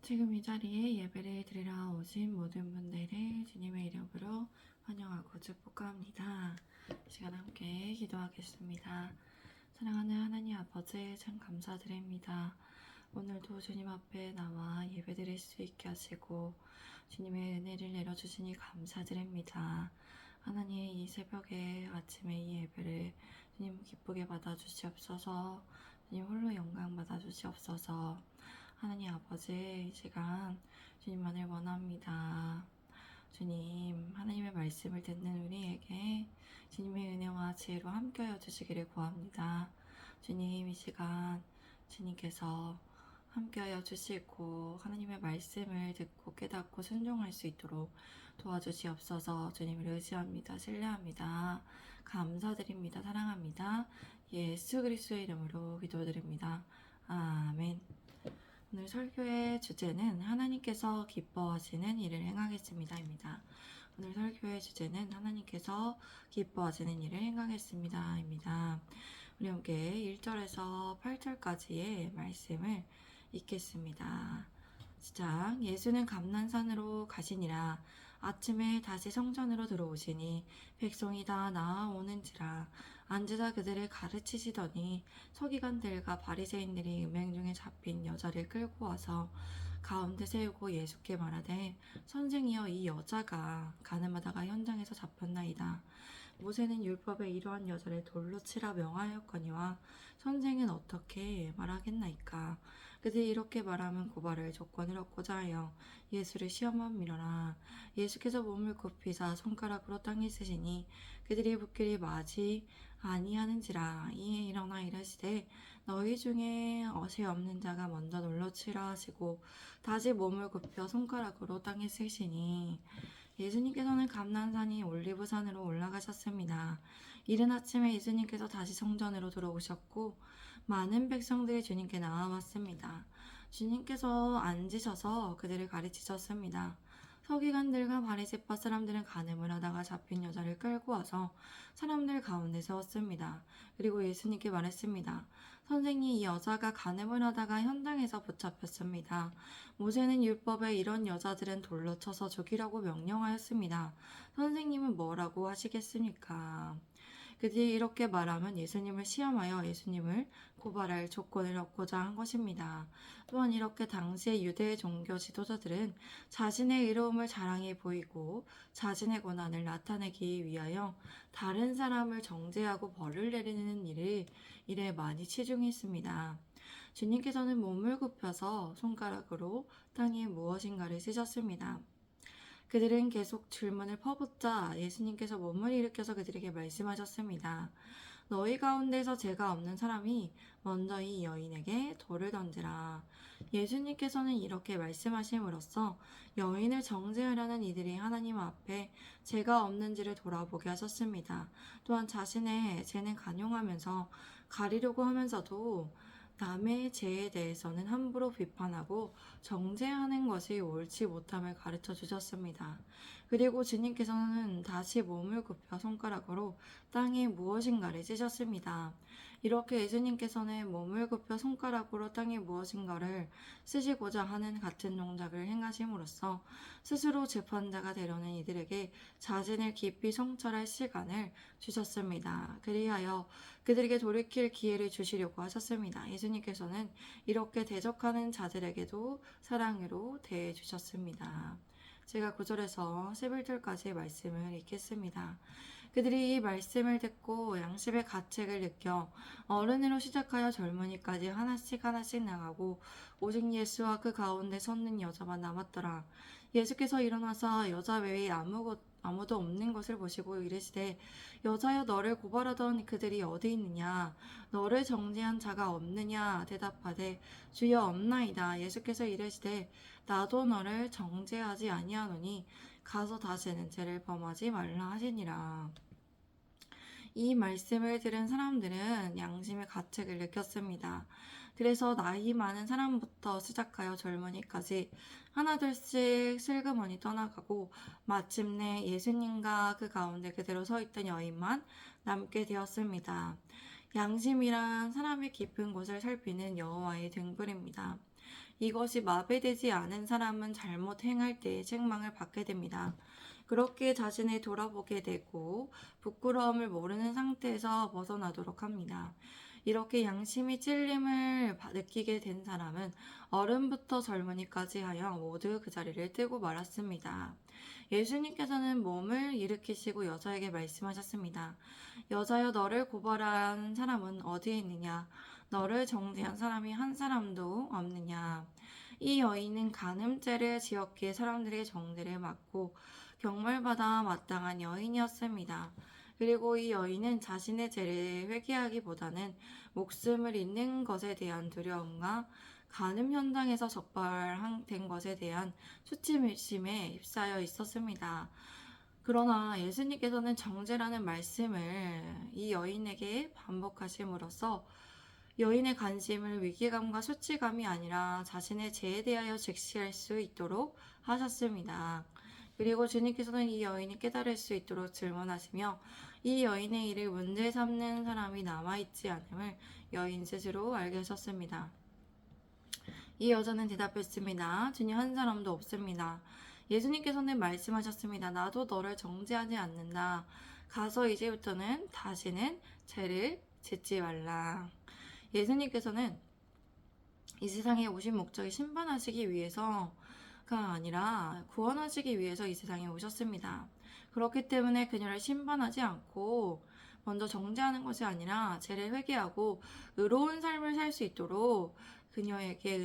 지금 이 자리에 예배를 드리러 오신 모든 분들을 주님의 이름으로 환영하고 축복합니다. 이 시간 함께 기도하겠습니다. 사랑하는 하나님 아버지, 참 감사드립니다. 오늘도 주님 앞에 나와 예배 드릴 수 있게 하시고 주님의 은혜를 내려주시니 감사드립니다. 하나님, 이 새벽에 아침에 이 예배를 주님 기쁘게 받아주시옵소서. 주님 홀로 영광 받아주시옵소서. 하나님 아버지, 이 시간 주님만을 원합니다. 주님, 하나님의 말씀을 듣는 우리에게 주님의 은혜와 지혜로 함께하여 주시기를 구합니다. 주님, 이 시간 주님께서 함께하여 주시고 하나님의 말씀을 듣고 깨닫고 순종할 수 있도록 도와주시옵소서. 주님을 의지합니다. 신뢰합니다. 감사드립니다. 사랑합니다. 예수 그리스도의 이름으로 기도드립니다. 아멘. 오늘 설교의 주제는 하나님께서 기뻐하시는 일을 행하겠습니다입니다. 오늘 설교의 주제는 하나님께서 기뻐하시는 일을 행하겠습니다입니다. 우리 함께 1절에서 8절까지의 말씀을 읽겠습니다. 시작. 예수는 감난산으로 가시니라. 아침에 다시 성전으로 들어오시니 백성이 다 나아오는지라. 앉으사 그들을 가르치시더니 서기관들과 바리새인들이 음행 중에 잡힌 여자를 끌고 와서 가운데 세우고 예수께 말하되, 선생이여, 이 여자가 가늠하다가 현장에서 잡혔나이다. 모세는 율법에 이러한 여자를 돌로 치라 명하였거니와 선생은 어떻게 말하겠나이까. 그들이 이렇게 말하면 고발을 조건을 얻고자 하여 예수를 시험함이러라. 예수께서 몸을 굽히사 손가락으로 땅에 쓰시니 그들이 붙기를 맞이 아니하는지라. 이에 일어나 이르시되, 너희 중에 어시 없는 자가 먼저 돌로 치라 하시고 다시 몸을 굽혀 손가락으로 땅에 쓰시니, 예수님께서는 감난산이 올리브산으로 올라가셨습니다. 이른 아침에 예수님께서 다시 성전으로 들어오셨고 많은 백성들이 주님께 나아왔습니다. 주님께서 앉으셔서 그들을 가르치셨습니다. 서기관들과 바리새파 사람들은 간음을 하다가 잡힌 여자를 끌고 와서 사람들 가운데 세웠습니다. 그리고 예수님께 말했습니다. 선생님, 이 여자가 간음을 하다가 현장에서 붙잡혔습니다. 모세는 율법에 이런 여자들은 돌로 쳐서 죽이라고 명령하였습니다. 선생님은 뭐라고 하시겠습니까? 그들이 이렇게 말하면 예수님을 시험하여 예수님을 고발할 조건을 얻고자 한 것입니다. 또한 이렇게 당시의 유대 종교 지도자들은 자신의 의로움을 자랑해 보이고 자신의 권한을 나타내기 위하여 다른 사람을 정죄하고 벌을 내리는 일에 많이 치중했습니다. 주님께서는 몸을 굽혀서 손가락으로 땅에 무엇인가를 쓰셨습니다. 그들은 계속 질문을 퍼붓자 예수님께서 몸을 일으켜서 그들에게 말씀하셨습니다. 너희 가운데서 죄가 없는 사람이 먼저 이 여인에게 돌을 던지라. 예수님께서는 이렇게 말씀하심으로써 여인을 정죄하려는 이들이 하나님 앞에 죄가 없는지를 돌아보게 하셨습니다. 또한 자신의 죄는 간용하면서 가리려고 하면서도 남의 죄에 대해서는 함부로 비판하고 정죄하는 것이 옳지 못함을 가르쳐 주셨습니다. 그리고 주님께서는 다시 몸을 굽혀 손가락으로 땅에 무엇인가를 찢었습니다. 이렇게 예수님께서는 몸을 굽혀 손가락으로 땅에 무엇인가를 쓰시고자 하는 같은 동작을 행하심으로써 스스로 재판자가 되려는 이들에게 자신을 깊이 성찰할 시간을 주셨습니다. 그리하여 그들에게 돌이킬 기회를 주시려고 하셨습니다. 예수님께서는 이렇게 대적하는 자들에게도 사랑으로 대해 주셨습니다. 제가 9절에서 11절까지의 말씀을 읽겠습니다. 그들이 이 말씀을 듣고 양심의 가책을 느껴 어른으로 시작하여 젊은이까지 하나씩 나가고 오직 예수와 그 가운데 섰는 여자만 남았더라. 예수께서 일어나서 여자 외에 아무도 없는 것을 보시고 이르시되, 여자여, 너를 고발하던 그들이 어디 있느냐? 너를 정죄한 자가 없느냐? 대답하되, 주여, 없나이다. 예수께서 이르시되, 나도 너를 정죄하지 아니하노니 가서 다시는 죄를 범하지 말라 하시니라. 이 말씀을 들은 사람들은 양심의 가책을 느꼈습니다. 그래서 나이 많은 사람부터 시작하여 젊은이까지 하나둘씩 슬그머니 떠나가고 마침내 예수님과 그 가운데 그대로 서 있던 여인만 남게 되었습니다. 양심이란 사람의 깊은 곳을 살피는 여호와의 등불입니다. 이것이 마비되지 않은 사람은 잘못 행할 때에 책망을 받게 됩니다. 그렇게 자신을 돌아보게 되고 부끄러움을 모르는 상태에서 벗어나도록 합니다. 이렇게 양심이 찔림을 느끼게 된 사람은 어른부터 젊은이까지 하여 모두 그 자리를 뜨고 말았습니다. 예수님께서는 몸을 일으키시고 여자에게 말씀하셨습니다. 여자여, 너를 고발한 사람은 어디에 있느냐? 너를 정죄한 사람이 한 사람도 없느냐? 이 여인은 간음죄를 지었기에 사람들의 정죄를 받고 경멸받아 마땅한 여인이었습니다. 그리고 이 여인은 자신의 죄를 회개하기보다는 목숨을 잃는 것에 대한 두려움과 간음 현장에서 적발된 것에 대한 수치심에 휩싸여 있었습니다. 그러나 예수님께서는 정죄라는 말씀을 이 여인에게 반복하심으로써 여인의 관심을 위기감과 수치감이 아니라 자신의 죄에 대하여 직시할 수 있도록 하셨습니다. 그리고 주님께서는 이 여인이 깨달을 수 있도록 질문하시며 이 여인의 일을 문제 삼는 사람이 남아있지 않음을 여인 스스로 알게 하셨습니다. 이 여자는 대답했습니다. 주님, 한 사람도 없습니다. 예수님께서는 말씀하셨습니다. 나도 너를 정죄하지 않는다. 가서 이제부터는 다시는 죄를 짓지 말라. 예수님께서는 이 세상에 오신 목적이 심판하시기 위해서가 아니라 구원하시기 위해서 이 세상에 오셨습니다. 그렇기 때문에 그녀를 심판하지 않고 먼저 정죄하는 것이 아니라 죄를 회개하고 의로운 삶을 살 수 있도록 그녀에게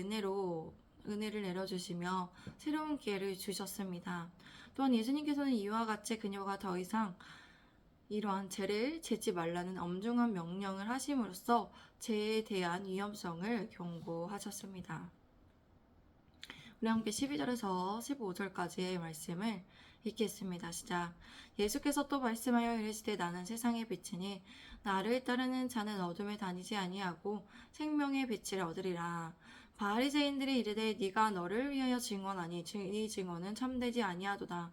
은혜를 내려주시며 새로운 기회를 주셨습니다. 또한 예수님께서는 이와 같이 그녀가 더 이상 이러한 죄를 짓지 말라는 엄중한 명령을 하심으로써 죄에 대한 위험성을 경고하셨습니다. 우리 함께 12절에서 15절까지의 말씀을 읽겠습니다. 시작. 예수께서 또 말씀하여 이르시되 나는 세상의 빛이니 나를 따르는 자는 어둠에 다니지 아니하고 생명의 빛을 얻으리라. 바리새인들이 이르되 네가 너를 위하여 증언하니 네 증언은 참되지 아니하도다.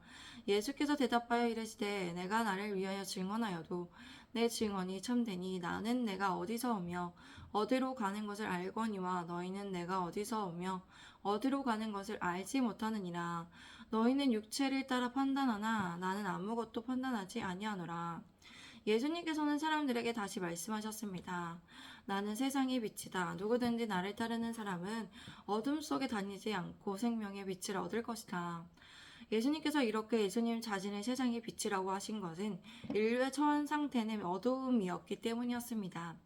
예수께서 대답하여 이르시되 내가 나를 위하여 증언하여도 내 증언이 참되니 나는 내가 어디서 오며 어디로 가는 것을 알거니와 너희는 내가 어디서 오며 어디로 가는 것을 알지 못하느니라. 너희는 육체를 따라 판단하나 나는 아무것도 판단하지 아니하노라. 예수님께서는 사람들에게 다시 말씀하셨습니다. 나는 세상의 빛이다. 누구든지 나를 따르는 사람은 어둠 속에 다니지 않고 생명의 빛을 얻을 것이다. 예수님께서 이렇게 예수님 자신을 세상의 빛이라고 하신 것은 인류의 처한 상태는 어두움이었기 때문이었습니다.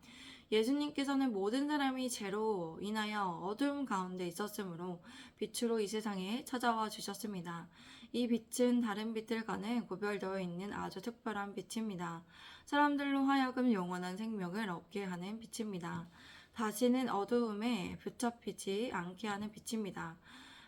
예수님께서는 모든 사람이 죄로 인하여 어두움 가운데 있었으므로 빛으로 이 세상에 찾아와 주셨습니다. 이 빛은 다른 빛들과는 구별되어 있는 아주 특별한 빛입니다. 사람들로 하여금 영원한 생명을 얻게 하는 빛입니다. 다시는 어두움에 붙잡히지 않게 하는 빛입니다.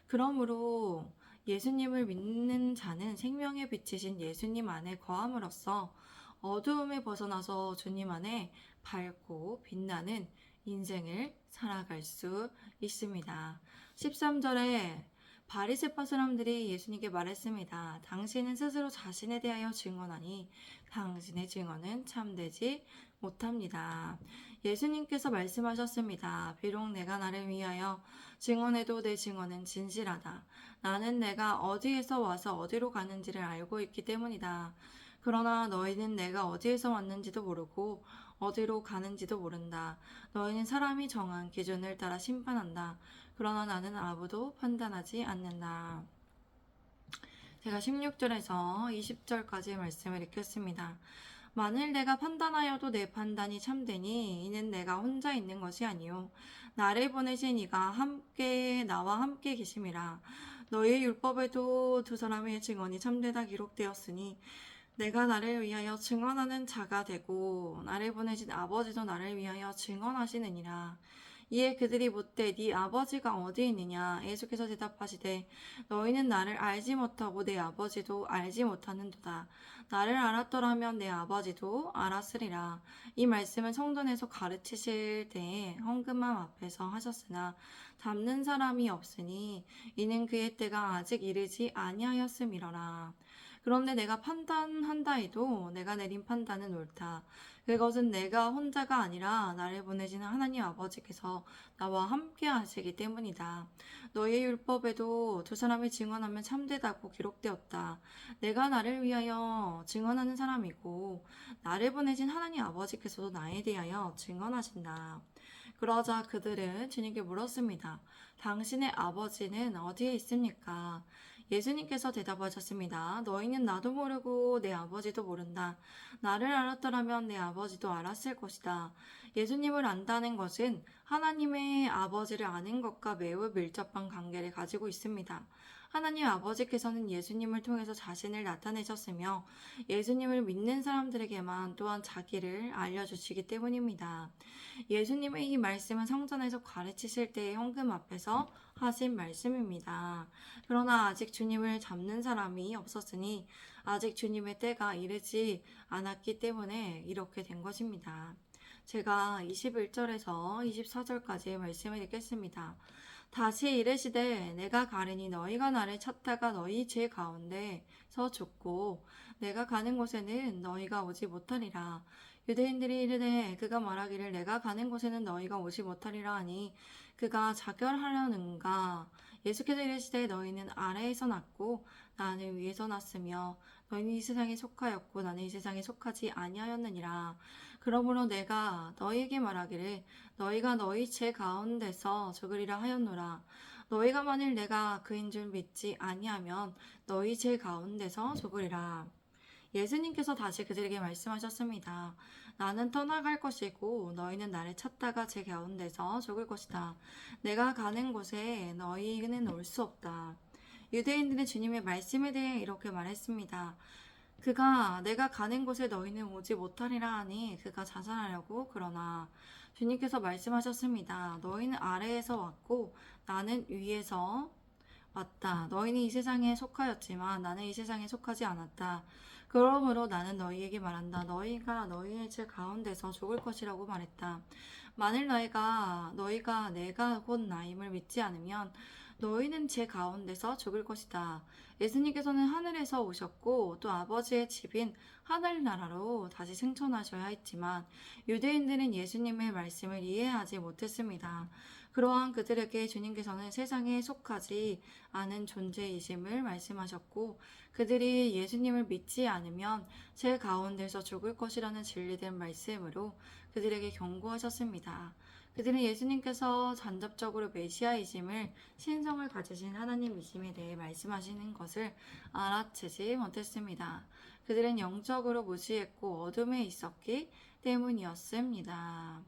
그러므로 예수님을 믿는 자는 생명의 빛이신 예수님 안에 거함으로써 어두움에 벗어나서 주님 안에 밝고 빛나는 인생을 살아갈 수 있습니다. 13절에 바리새파 사람들이 예수님께 말했습니다. 당신은 스스로 자신에 대하여 증언하니 당신의 증언은 참되지 못합니다. 예수님께서 말씀하셨습니다. 비록 내가 나를 위하여 증언해도 내 증언은 진실하다. 나는 내가 어디에서 와서 어디로 가는지를 알고 있기 때문이다. 그러나 너희는 내가 어디에서 왔는지도 모르고 어디로 가는지도 모른다. 너희는 사람이 정한 기준을 따라 심판한다. 그러나 나는 아무도 판단하지 않는다. 제가 16절에서 20절까지의 말씀을 읽겠습니다. 만일 내가 판단하여도 내 판단이 참되니 이는 내가 혼자 있는 것이 아니요 나를 보내신 이가 나와 함께 계심이라. 너희의 율법에도 두 사람의 증언이 참되다 기록되었으니 내가 나를 위하여 증언하는 자가 되고 나를 보내신 아버지도 나를 위하여 증언하시느니라. 이에 그들이 묻되 네 아버지가 어디 있느냐? 예수께서 대답하시되 너희는 나를 알지 못하고 내 아버지도 알지 못하는도다. 나를 알았더라면 내 아버지도 알았으리라. 이 말씀은 성전에서 가르치실 때에 헌금함 앞에서 하셨으나 담는 사람이 없으니 이는 그의 때가 아직 이르지 아니하였음이러라. 그런데 내가 판단한다 해도 내가 내린 판단은 옳다. 그것은 내가 혼자가 아니라 나를 보내신 하나님 아버지께서 나와 함께 하시기 때문이다. 너의 율법에도 두 사람이 증언하면 참되다고 기록되었다. 내가 나를 위하여 증언하는 사람이고 나를 보내신 하나님 아버지께서도 나에 대하여 증언하신다. 그러자 그들은 주님께 물었습니다. 당신의 아버지는 어디에 있습니까? 예수님께서 대답하셨습니다. 너희는 나도 모르고 내 아버지도 모른다. 나를 알았더라면 내 아버지도 알았을 것이다. 예수님을 안다는 것은 하나님의 아버지를 아는 것과 매우 밀접한 관계를 가지고 있습니다. 하나님 아버지께서는 예수님을 통해서 자신을 나타내셨으며 예수님을 믿는 사람들에게만 또한 자기를 알려주시기 때문입니다. 예수님의 이 말씀은 성전에서 가르치실 때의 헌금 앞에서 하신 말씀입니다. 그러나 아직 주님을 잡는 사람이 없었으니 아직 주님의 때가 이르지 않았기 때문에 이렇게 된 것입니다. 제가 21절에서 24절까지 말씀을 읽겠습니다. 다시 이르시되 내가 가르니 너희가 나를 찾다가 너희 죄 가운데서 죽고 내가 가는 곳에는 너희가 오지 못하리라. 유대인들이 이르되 그가 말하기를 내가 가는 곳에는 너희가 오지 못하리라 하니 그가 자결하려는가. 예수께서 이르시되 너희는 아래에서 났고 나는 위에서 났으며 너희는 이 세상에 속하였고 나는 이 세상에 속하지 아니하였느니라. 그러므로 내가 너희에게 말하기를 너희가 너희 죄 가운데서 죽으리라 하였노라. 너희가 만일 내가 그인 줄 믿지 아니하면 너희 죄 가운데서 죽으리라. 예수님께서 다시 그들에게 말씀하셨습니다. 나는 떠나갈 것이고 너희는 나를 찾다가 제 가운데서 죽을 것이다. 내가 가는 곳에 너희는 올 수 없다. 유대인들은 주님의 말씀에 대해 이렇게 말했습니다. 그가 내가 가는 곳에 너희는 오지 못하리라 하니 그가 자살하려고 그러나 주님께서 말씀하셨습니다. 너희는 아래에서 왔고 나는 위에서 왔다. 너희는 이 세상에 속하였지만 나는 이 세상에 속하지 않았다. 그러므로 나는 너희에게 말한다. 너희가 너희의 죄 가운데서 죽을 것이라고 말했다. 만일 너희가 내가 곧 나임을 믿지 않으면 너희는 제 가운데서 죽을 것이다. 예수님께서는 하늘에서 오셨고 또 아버지의 집인 하늘나라로 다시 승천하셔야 했지만 유대인들은 예수님의 말씀을 이해하지 못했습니다. 그러한 그들에게 주님께서는 세상에 속하지 않은 존재이심을 말씀하셨고 그들이 예수님을 믿지 않으면 제 가운데서 죽을 것이라는 진리된 말씀으로 그들에게 경고하셨습니다. 그들은 예수님께서 간접적으로 메시아이심을 신성을 가지신 하나님이심에 대해 말씀하시는 것을 알아채지 못했습니다. 그들은 영적으로 무지했고 어둠에 있었기 때문이었습니다.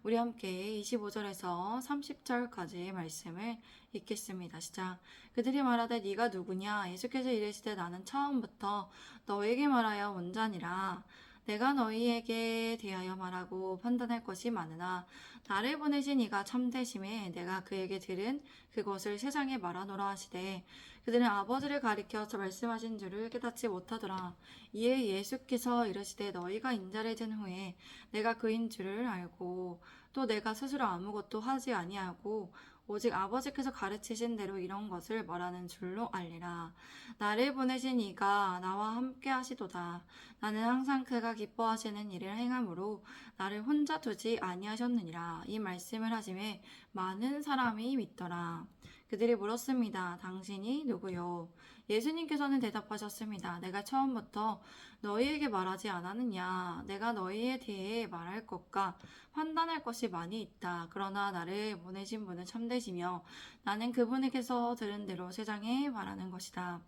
우리 함께 25절에서 30절까지의 말씀을 읽겠습니다. 시작. 그들이 말하되 네가 누구냐? 예수께서 이르시되 나는 처음부터 너에게 말하여 온 자니라. 내가 너희에게 대하여 말하고 판단할 것이 많으나 나를 보내신 이가 참되심에 내가 그에게 들은 그것을 세상에 말하노라 하시되 그들은 아버지를 가리켜 말씀하신 줄을 깨닫지 못하더라. 이에 예수께서 이르시되 너희가 인자를 진 후에 내가 그인 줄을 알고 또 내가 스스로 아무것도 하지 아니하고 오직 아버지께서 가르치신 대로 이런 것을 말하는 줄로 알리라. 나를 보내신 이가 나와 함께 하시도다. 나는 항상 그가 기뻐하시는 일을 행함으로 나를 혼자 두지 아니하셨느니라. 이 말씀을 하심에 많은 사람이 믿더라. 그들이 물었습니다. 당신이 누구요? 예수님께서는 대답하셨습니다. 내가 처음부터 너희에게 말하지 않았느냐? 내가 너희에 대해 말할 것과 판단할 것이 많이 있다. 그러나 나를 보내신 분은 참되시며 나는 그분에게서 들은 대로 세상에 말하는 것이다.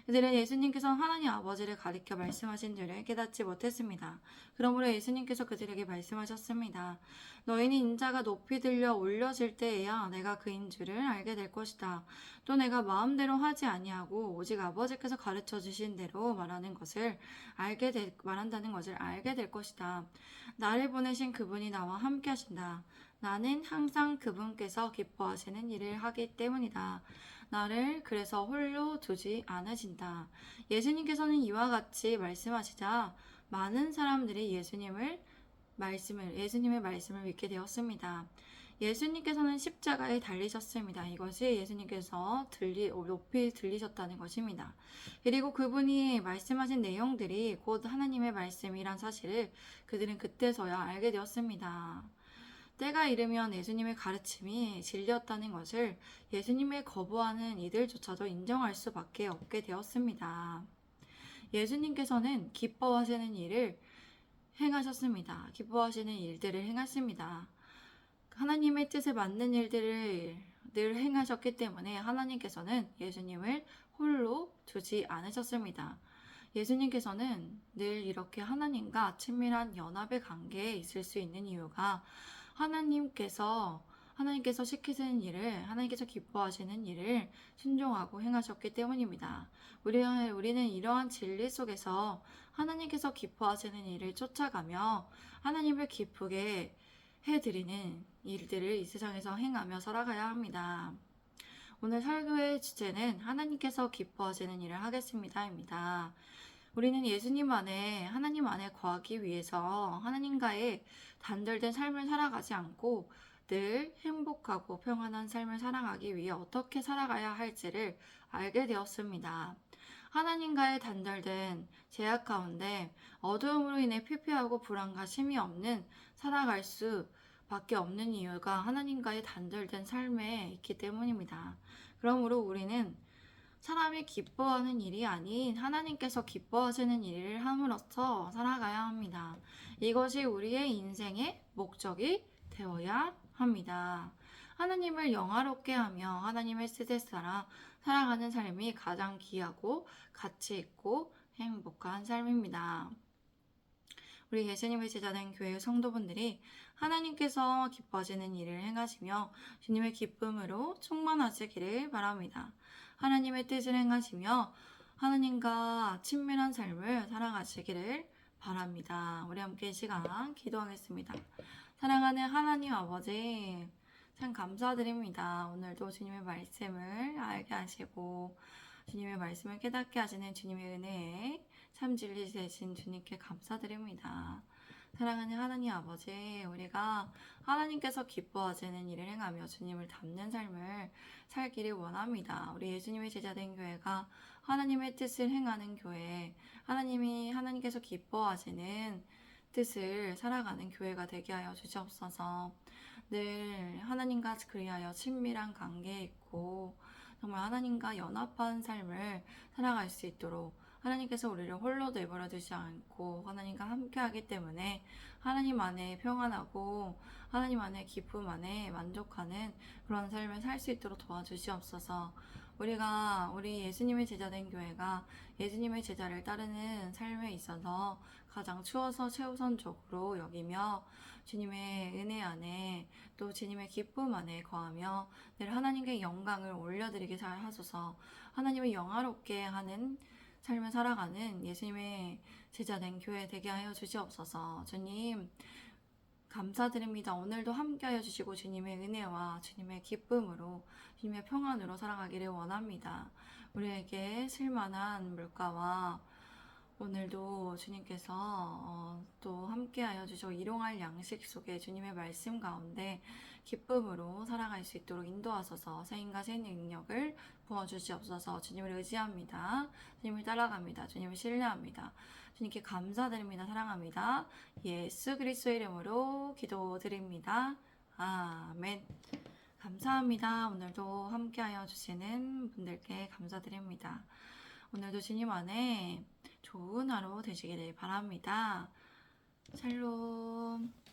그들은 예수님께서 하나님 아버지를 가리켜 말씀하신 줄을 깨닫지 못했습니다. 그러므로 예수님께서 그들에게 말씀하셨습니다. 너희는 인자가 높이 들려 올려질 때에야 내가 그인 줄을 알게 될 것이다. 또 내가 마음대로 하지 아니하고 오직 아버지께서 가르쳐 주신 대로 말한다는 것을 알게 될 것이다. 나를 보내신 그분이 나와 함께 하신다. 나는 항상 그분께서 기뻐하시는 일을 하기 때문이다. 나를 그래서 홀로 두지 않으신다. 예수님께서는 이와 같이 말씀하시자 많은 사람들이 예수님의 말씀을 믿게 되었습니다. 예수님께서는 십자가에 달리셨습니다. 이것이 예수님께서 높이 들리셨다는 것입니다. 그리고 그분이 말씀하신 내용들이 곧 하나님의 말씀이란 사실을 그들은 그때서야 알게 되었습니다. 때가 이르면 예수님의 가르침이 진리였다는 것을 예수님을 거부하는 이들조차도 인정할 수밖에 없게 되었습니다. 예수님께서는 기뻐하시는 일을 행하셨습니다. 기뻐하시는 일들을 행하십니다. 하나님의 뜻에 맞는 일들을 늘 행하셨기 때문에 하나님께서는 예수님을 홀로 두지 않으셨습니다. 예수님께서는 늘 이렇게 하나님과 친밀한 연합의 관계에 있을 수 있는 이유가 하나님께서 시키시는 일을, 하나님께서 기뻐하시는 일을 순종하고 행하셨기 때문입니다. 우리는 이러한 진리 속에서 하나님께서 기뻐하시는 일을 쫓아가며 하나님을 기쁘게 해드리는 일들을 이 세상에서 행하며 살아가야 합니다. 오늘 설교의 주제는 하나님께서 기뻐하시는 일을 하겠습니다입니다. 우리는 하나님 안에 거하기 위해서 하나님과의 단절된 삶을 살아가지 않고 늘 행복하고 평안한 삶을 살아가기 위해 어떻게 살아가야 할지를 알게 되었습니다. 하나님과의 단절된 제약 가운데 어두움으로 인해 피폐하고 불안과 쉼이 없는 살아갈 수밖에 없는 이유가 하나님과의 단절된 삶에 있기 때문입니다. 그러므로 우리는 사람이 기뻐하는 일이 아닌 하나님께서 기뻐하시는 일을 함으로써 살아가야 합니다. 이것이 우리의 인생의 목적이 되어야 합니다. 하나님을 영화롭게 하며 하나님의 뜻에 따라 살아가는 삶이 가장 귀하고 가치 있고 행복한 삶입니다. 우리 예수님의 제자된 교회 성도분들이 하나님께서 기뻐하시는 일을 행하시며 주님의 기쁨으로 충만하시기를 바랍니다. 하나님의 뜻을 행하시며 하나님과 친밀한 삶을 살아가시기를 바랍니다. 우리 함께 이 시간 기도하겠습니다. 사랑하는 하나님 아버지, 참 감사드립니다. 오늘도 주님의 말씀을 알게 하시고 주님의 말씀을 깨닫게 하시는 주님의 은혜에 참 진리 되신 주님께 감사드립니다. 사랑하는 하나님 아버지, 우리가 하나님께서 기뻐하시는 일을 행하며 주님을 닮는 삶을 살기를 원합니다. 우리 예수님의 제자된 교회가 하나님의 뜻을 행하는 교회, 하나님께서 기뻐하시는 뜻을 살아가는 교회가 되게 하여 주시옵소서. 늘 하나님과 그리하여 친밀한 관계에 있고 정말 하나님과 연합한 삶을 살아갈 수 있도록 하나님께서 우리를 홀로 내버려 두지 않고 하나님과 함께하기 때문에 하나님 안에 평안하고 하나님 안에 기쁨 안에 만족하는 그런 삶을 살 수 있도록 도와주시옵소서. 우리 예수님의 제자된 교회가 예수님의 제자를 따르는 삶에 있어서 가장 최우선적으로 여기며 주님의 은혜 안에 또 주님의 기쁨 안에 거하며 늘 하나님께 영광을 올려드리게 잘 하소서. 하나님을 영화롭게 하는 삶을 살아가는 예수님의 제자된 교회 되게 하여 주시옵소서. 주님 감사드립니다. 오늘도 함께하여 주시고 주님의 은혜와 주님의 기쁨으로 주님의 평안으로 살아가기를 원합니다. 우리에게 쓸만한 물가와 오늘도 주님께서 또 함께하여 주시고 일용할 양식 속에 주님의 말씀 가운데 기쁨으로 살아갈 수 있도록 인도하소서. 새인과 새 능력을 부어주시옵소서. 주님을 의지합니다. 주님을 따라갑니다. 주님을 신뢰합니다. 주님께 감사드립니다. 사랑합니다. 예수 그리스도의 이름으로 기도드립니다. 아멘. 감사합니다. 오늘도 함께하여 주시는 분들께 감사드립니다. 오늘도 주님 안에 좋은 하루 되시기를 바랍니다. 샬롬.